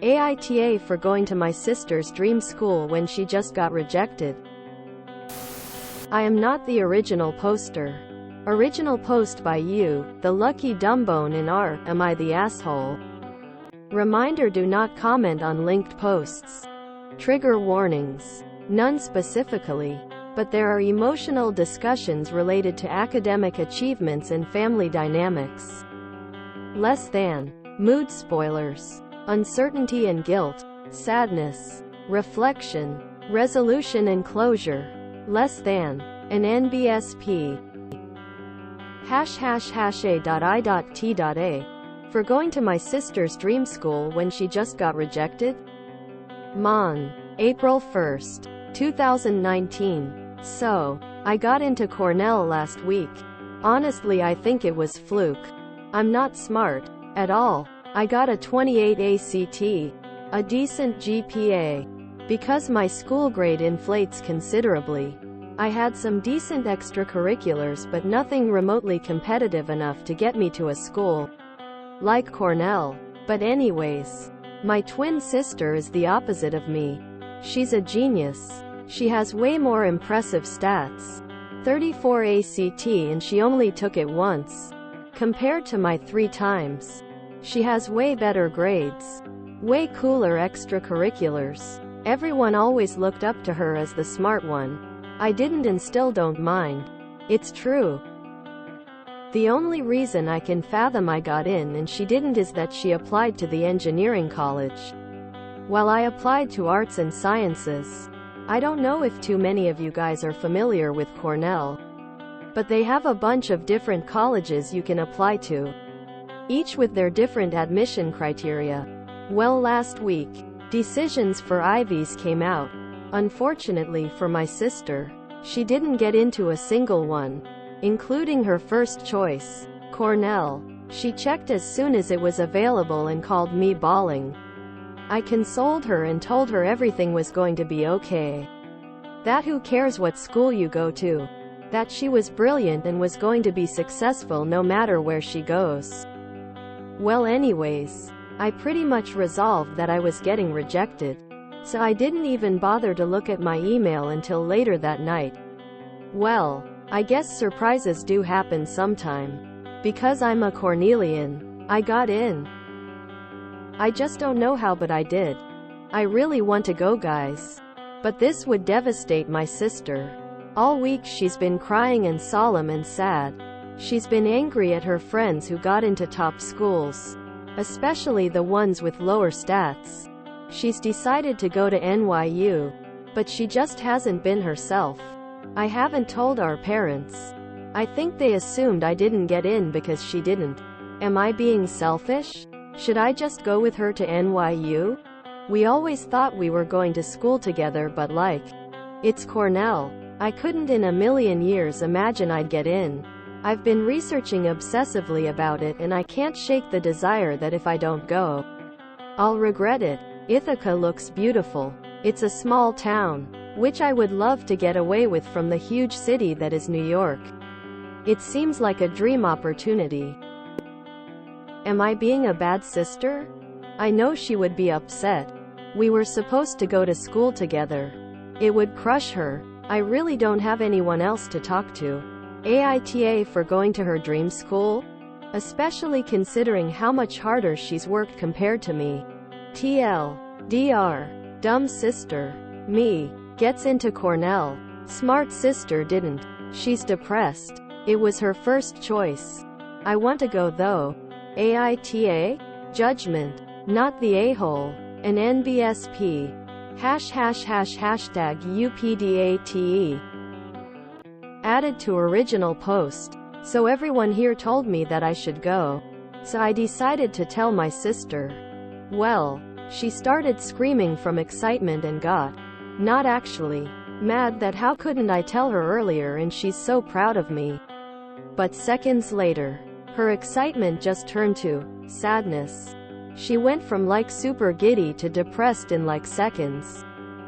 AITA for going to my sister's dream school when she just got rejected. I am not the original poster. Original post by you, the lucky dumbone in R. Am I the asshole? Reminder: do not comment on linked posts. Trigger warnings. None specifically, but there are emotional discussions related to academic achievements and family dynamics. Less than. Mood spoilers. Uncertainty and guilt. Sadness. Reflection. Resolution and closure. Less than. An NBSP. ###A.I.T.A. for going to my sister's dream school when she just got rejected? Mon. April 1st, 2019. So, I got into Cornell last week. Honestly, I think it was fluke. I'm not smart at all. I got a 28 ACT, a decent GPA. Because my school grade inflates considerably, I had some decent extracurriculars but nothing remotely competitive enough to get me to a school like Cornell. But anyways, my twin sister is the opposite of me. She's a genius. She has way more impressive stats. 34 ACT, and she only took it once. Compared to my 3 times. She has way better grades. Way cooler extracurriculars. Everyone always looked up to her as the smart one. I didn't and still don't mind. It's true. The only reason I can fathom I got in and she didn't is that she applied to the engineering college, while I applied to arts and sciences. I don't know if too many of you guys are familiar with Cornell, but they have a bunch of different colleges you can apply to, each with their different admission criteria. Well, last week, decisions for Ivies came out. Unfortunately for my sister, she didn't get into a single one, including her first choice, Cornell. She checked as soon as it was available and called me bawling. I consoled her and told her everything was going to be okay. That who cares what school you go to. That she was brilliant and was going to be successful no matter where she goes. Well, anyways, I pretty much resolved that I was getting rejected. So I didn't even bother to look at my email until later that night. Well, I guess surprises do happen sometime. Because I'm a Cornelian, I got in. I just don't know how, but I did. I really want to go, guys. But this would devastate my sister. All week she's been crying and solemn and sad. She's been angry at her friends who got into top schools, especially the ones with lower stats. She's decided to go to NYU, but she just hasn't been herself. I haven't told our parents. I think they assumed I didn't get in because she didn't. Am I being selfish? Should I just go with her to NYU? We always thought we were going to school together, but it's Cornell. I couldn't in a million years imagine I'd get in. I've been researching obsessively about it and I can't shake the desire that if I don't go, I'll regret it. Ithaca looks beautiful. It's a small town, which I would love to get away with from the huge city that is New York. It seems like a dream opportunity. Am I being a bad sister? I know she would be upset. We were supposed to go to school together. It would crush her. I really don't have anyone else to talk to. AITA for going to her dream school? Especially considering how much harder she's worked compared to me. TLDR. Dumb sister. Me. Gets into Cornell. Smart sister didn't. She's depressed. It was her first choice. I want to go though. AITA? Judgment. Not the a-hole. An NBSP. #UPDATE. Added to original post. So everyone here told me that I should go. So I decided to tell my sister. Well, she started screaming from excitement and got, not actually, mad that how couldn't I tell her earlier and she's so proud of me. But seconds later, her excitement just turned to sadness. She went from super giddy to depressed in seconds.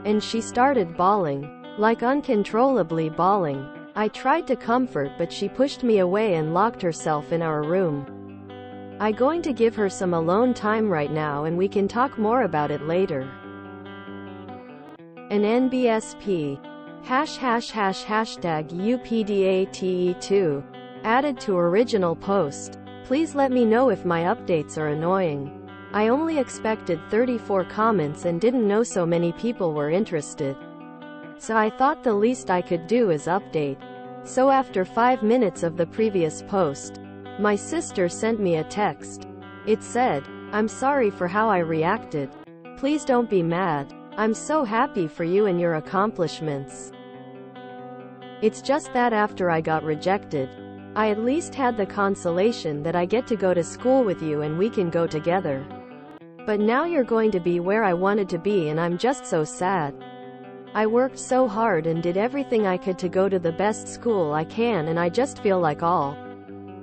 And she started bawling, uncontrollably bawling. I tried to comfort but she pushed me away and locked herself in our room. I'm going to give her some alone time right now and we can talk more about it later. An NBSP hashtag UPDATE2 added to original post. Please let me know if my updates are annoying. I only expected 34 comments and didn't know so many people were interested. So I thought the least I could do is update. So after 5 minutes of the previous post, my sister sent me a text. It said, "I'm sorry for how I reacted. Please don't be mad. I'm so happy for you and your accomplishments. It's just that after I got rejected, I at least had the consolation that I get to go to school with you and we can go together. But now you're going to be where I wanted to be and I'm just so sad. I worked so hard and did everything I could to go to the best school I can and I just feel like all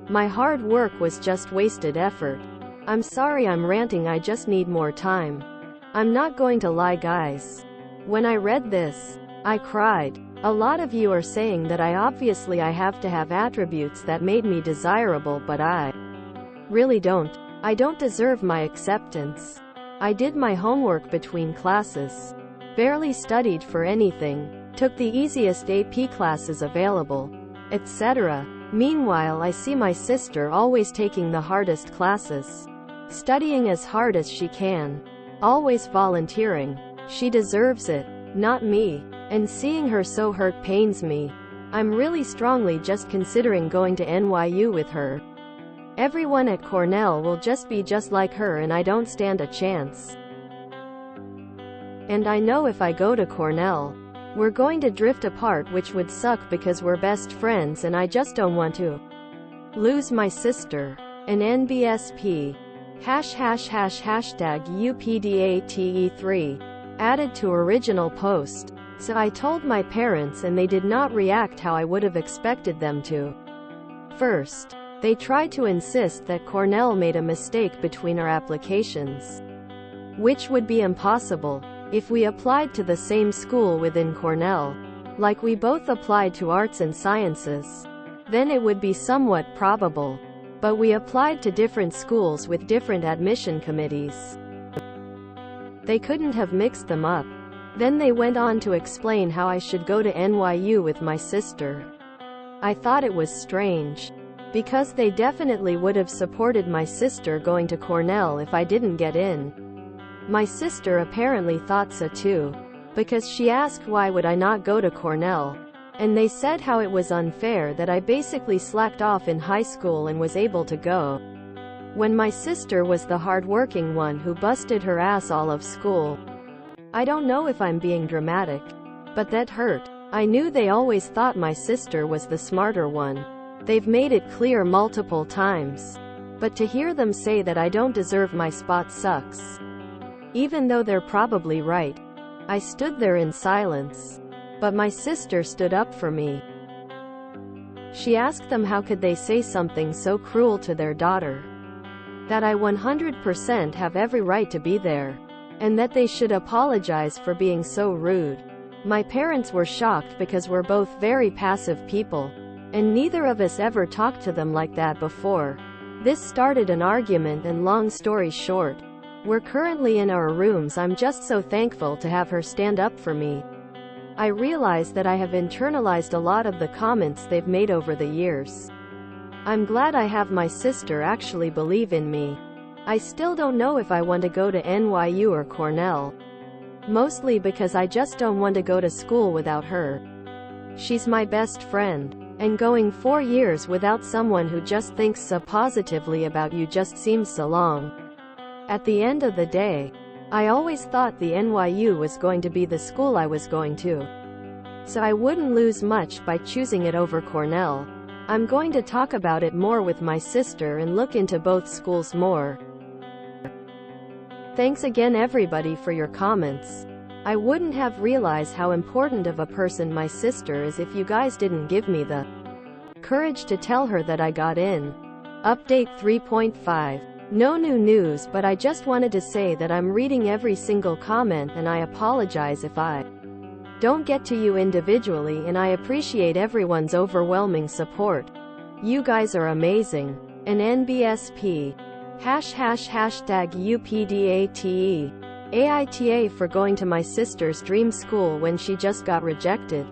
my hard work was just wasted effort. I'm sorry I'm ranting, I just need more time. I'm not going to lie guys. When I read this, I cried. A lot of you are saying that I have to have attributes that made me desirable, but I really don't. I don't deserve my acceptance. I did my homework between classes. Barely studied for anything. Took the easiest AP classes available, etc. Meanwhile, I see my sister always taking the hardest classes. Studying as hard as she can. Always volunteering. She deserves it, not me. And seeing her so hurt pains me. I'm really strongly just considering going to NYU with her. Everyone at Cornell will just be just like her and I don't stand a chance. And I know if I go to Cornell, we're going to drift apart, which would suck because we're best friends and I just don't want to lose my sister. An NBSP hashtag UPDATE3 added to original post. So I told my parents and they did not react how I would have expected them to. First, they tried to insist that Cornell made a mistake between our applications, which would be impossible. If we applied to the same school within Cornell, like we both applied to arts and sciences, then it would be somewhat probable. But we applied to different schools with different admission committees. They couldn't have mixed them up. Then they went on to explain how I should go to NYU with my sister. I thought it was strange, because they definitely would have supported my sister going to Cornell if I didn't get in. My sister apparently thought so too, because she asked why would I not go to Cornell, and they said how it was unfair that I basically slacked off in high school and was able to go, when my sister was the hardworking one who busted her ass all of school. I don't know if I'm being dramatic, but that hurt. I knew they always thought my sister was the smarter one. They've made it clear multiple times. But to hear them say that I don't deserve my spot sucks. Even though they're probably right. I stood there in silence. But my sister stood up for me. She asked them how could they say something so cruel to their daughter. That I 100% have every right to be there. And that they should apologize for being so rude. My parents were shocked because we're both very passive people, and neither of us ever talked to them like that before. This started an argument, and long story short, we're currently in our rooms. I'm just so thankful to have her stand up for me. I realize that I have internalized a lot of the comments they've made over the years. I'm glad I have my sister actually believe in me. I still don't know if I want to go to NYU or Cornell. Mostly because I just don't want to go to school without her. She's my best friend. And going 4 years without someone who just thinks so positively about you just seems so long. At the end of the day, I always thought the NYU was going to be the school I was going to. So I wouldn't lose much by choosing it over Cornell. I'm going to talk about it more with my sister and look into both schools more. Thanks again everybody for your comments. I wouldn't have realized how important of a person my sister is if you guys didn't give me the courage to tell her that I got in. Update 3.5. No new news, but I just wanted to say that I'm reading every single comment and I apologize if I don't get to you individually, and I appreciate everyone's overwhelming support. You guys are amazing. An NBSP Hashtag UPDATE. AITA for going to my sister's dream school when she just got rejected.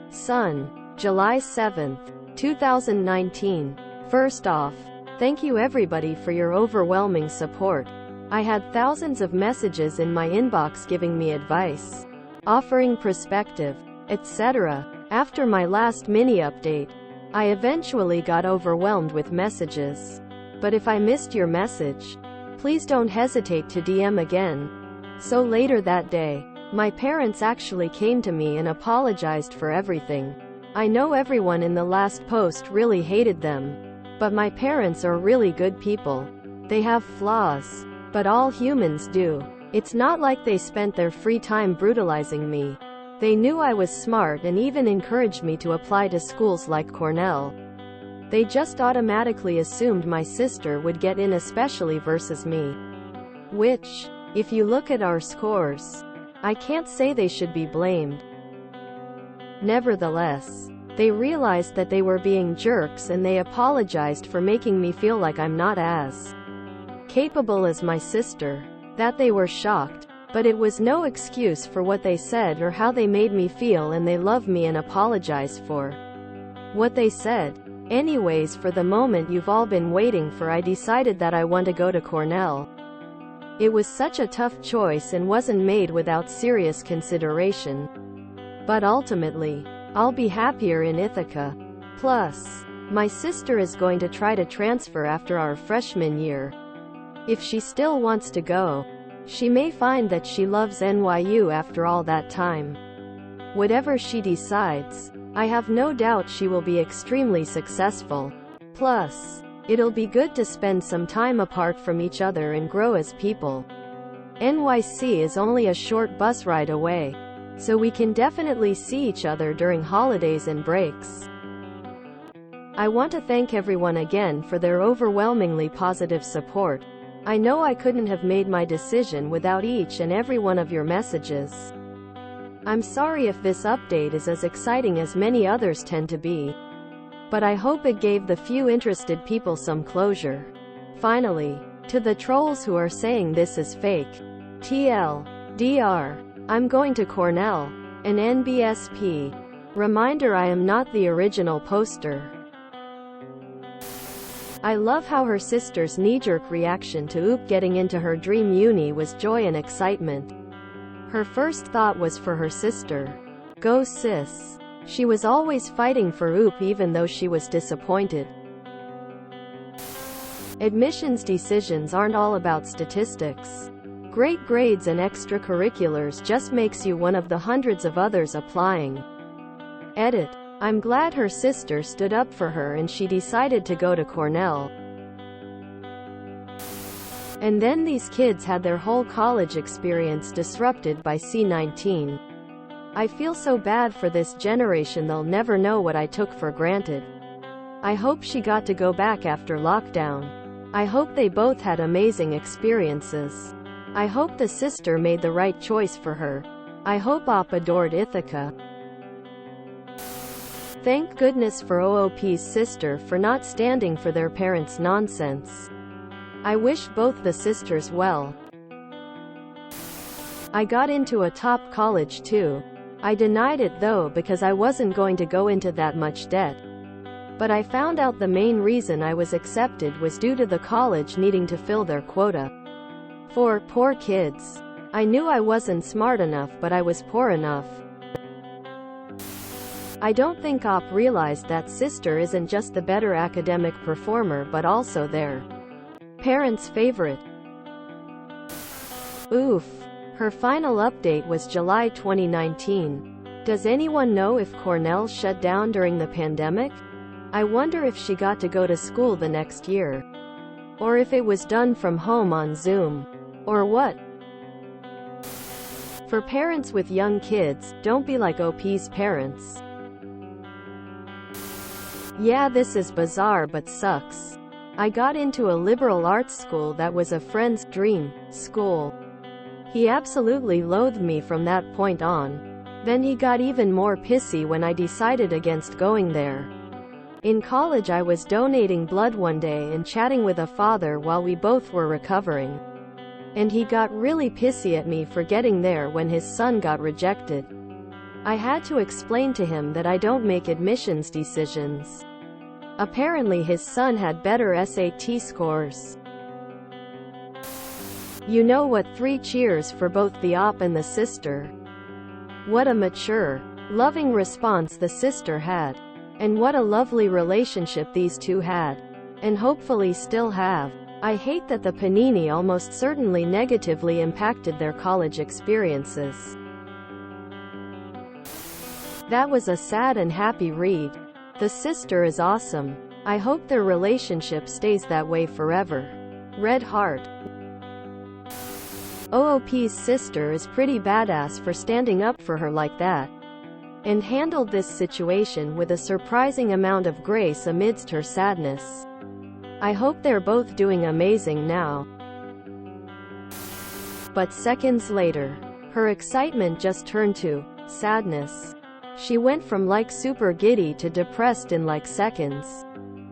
Sun, July 7th, 2019. First off, thank you everybody for your overwhelming support. I had thousands of messages in my inbox giving me advice, offering perspective, etc. After my last mini update, I eventually got overwhelmed with messages. But if I missed your message, please don't hesitate to DM again. So later that day, my parents actually came to me and apologized for everything. I know everyone in the last post really hated them, but my parents are really good people. They have flaws, but all humans do. It's not like they spent their free time brutalizing me. They knew I was smart and even encouraged me to apply to schools like Cornell. They just automatically assumed my sister would get in, especially versus me. Which, if you look at our scores, I can't say they should be blamed. Nevertheless, they realized that they were being jerks and they apologized for making me feel like I'm not as capable as my sister. That they were shocked, but it was no excuse for what they said or how they made me feel, and they love me and apologize for what they said. Anyways, for the moment you've all been waiting for, I decided that I want to go to Cornell. It was such a tough choice and wasn't made without serious consideration. But ultimately, I'll be happier in Ithaca. Plus, my sister is going to try to transfer after our freshman year. If she still wants to go, she may find that she loves NYU after all that time. Whatever she decides, I have no doubt she will be extremely successful. Plus, it'll be good to spend some time apart from each other and grow as people. NYC is only a short bus ride away, so we can definitely see each other during holidays and breaks. I want to thank everyone again for their overwhelmingly positive support. I know I couldn't have made my decision without each and every one of your messages. I'm sorry if this update is as exciting as many others tend to be, but I hope it gave the few interested people some closure. Finally, to the trolls who are saying this is fake, TLDR, I'm going to Cornell, an NBSP. Reminder, I am not the original poster. I love how her sister's knee-jerk reaction to Oop getting into her dream uni was joy and excitement. Her first thought was for her sister. Go sis. She was always fighting for Oop even though she was disappointed. Admissions decisions aren't all about statistics. Great grades and extracurriculars just makes you one of the hundreds of others applying. Edit. I'm glad her sister stood up for her and she decided to go to Cornell. And then these kids had their whole college experience disrupted by C-19. I feel so bad for this generation, they'll never know what I took for granted. I hope she got to go back after lockdown. I hope they both had amazing experiences. I hope the sister made the right choice for her. I hope Op adored Ithaca. Thank goodness for OOP's sister for not standing for their parents' nonsense. I wish both the sisters well. I got into a top college too. I denied it though because I wasn't going to go into that much debt. But I found out the main reason I was accepted was due to the college needing to fill their quota. For poor kids. I knew I wasn't smart enough, but I was poor enough. I don't think Op realized that sister isn't just the better academic performer but also their parents' favorite. Oof. Her final update was July 2019. Does anyone know if Cornell shut down during the pandemic? I wonder if she got to go to school the next year. Or if it was done from home on Zoom. Or what? For parents with young kids, don't be like OP's parents. Yeah, this is bizarre but sucks. I got into a liberal arts school that was a friend's dream school. He absolutely loathed me from that point on. Then he got even more pissy when I decided against going there. In college I was donating blood one day and chatting with a father while we both were recovering. And he got really pissy at me for getting there when his son got rejected. I had to explain to him that I don't make admissions decisions. Apparently his son had better SAT scores. You know what? 3 cheers for both the op and the sister. What a mature, loving response the sister had. And what a lovely relationship these two had. And hopefully still have. I hate that the panini almost certainly negatively impacted their college experiences. That was a sad and happy read. The sister is awesome. I hope their relationship stays that way forever. Red heart. OOP's sister is pretty badass for standing up for her like that. And handled this situation with a surprising amount of grace amidst her sadness. I hope they're both doing amazing now. But seconds later, her excitement just turned to sadness. She went from like super giddy to depressed in like seconds.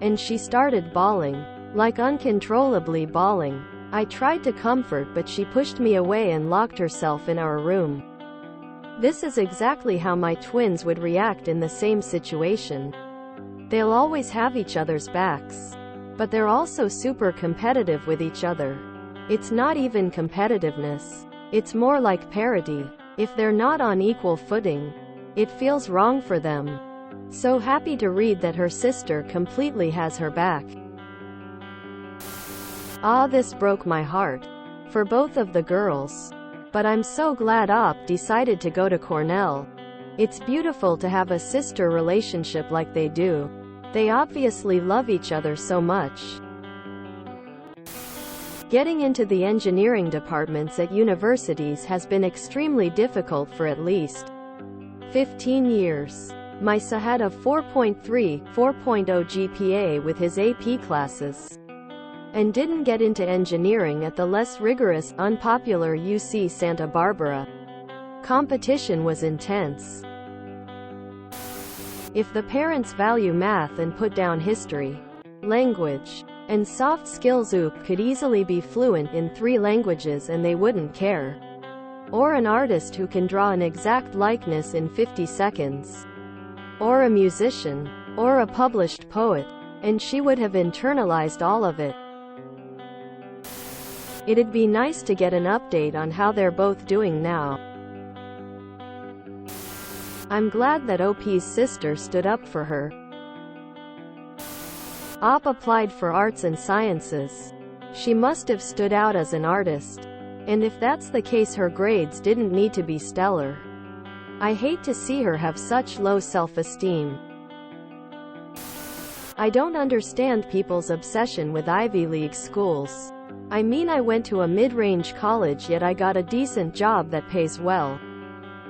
And she started bawling. Like uncontrollably bawling. I tried to comfort but she pushed me away and locked herself in our room. This is exactly how my twins would react in the same situation. They'll always have each other's backs. But they're also super competitive with each other. It's not even competitiveness. It's more like parity. If they're not on equal footing, it feels wrong for them. So happy to read that her sister completely has her back. Ah, this broke my heart. For both of the girls. But I'm so glad OP decided to go to Cornell. It's beautiful to have a sister relationship like they do. They obviously love each other so much. Getting into the engineering departments at universities has been extremely difficult for at least 15 years. My son had a 4.3, 4.0 GPA with his AP classes. And didn't get into engineering at the less rigorous, unpopular UC Santa Barbara. Competition was intense. If the parents value math and put down history, language, and soft skills, OOP could easily be fluent in 3 languages and they wouldn't care. Or an artist who can draw an exact likeness in 50 seconds. Or a musician. Or a published poet. And she would have internalized all of it. It'd be nice to get an update on how they're both doing now. I'm glad that OP's sister stood up for her. OP applied for arts and sciences. She must have stood out as an artist. And if that's the case, her grades didn't need to be stellar. I hate to see her have such low self-esteem. I don't understand people's obsession with Ivy League schools. I mean, I went to a mid-range college yet I got a decent job that pays well.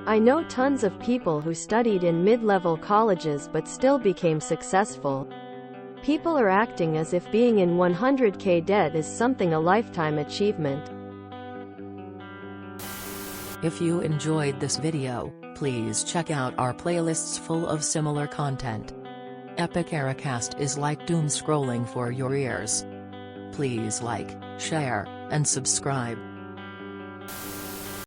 I know tons of people who studied in mid-level colleges but still became successful. People are acting as if being in 100K debt is something a lifetime achievement. If you enjoyed this video, please check out our playlists full of similar content. Epic Ericast is like doom scrolling for your ears. Please like, share, and subscribe.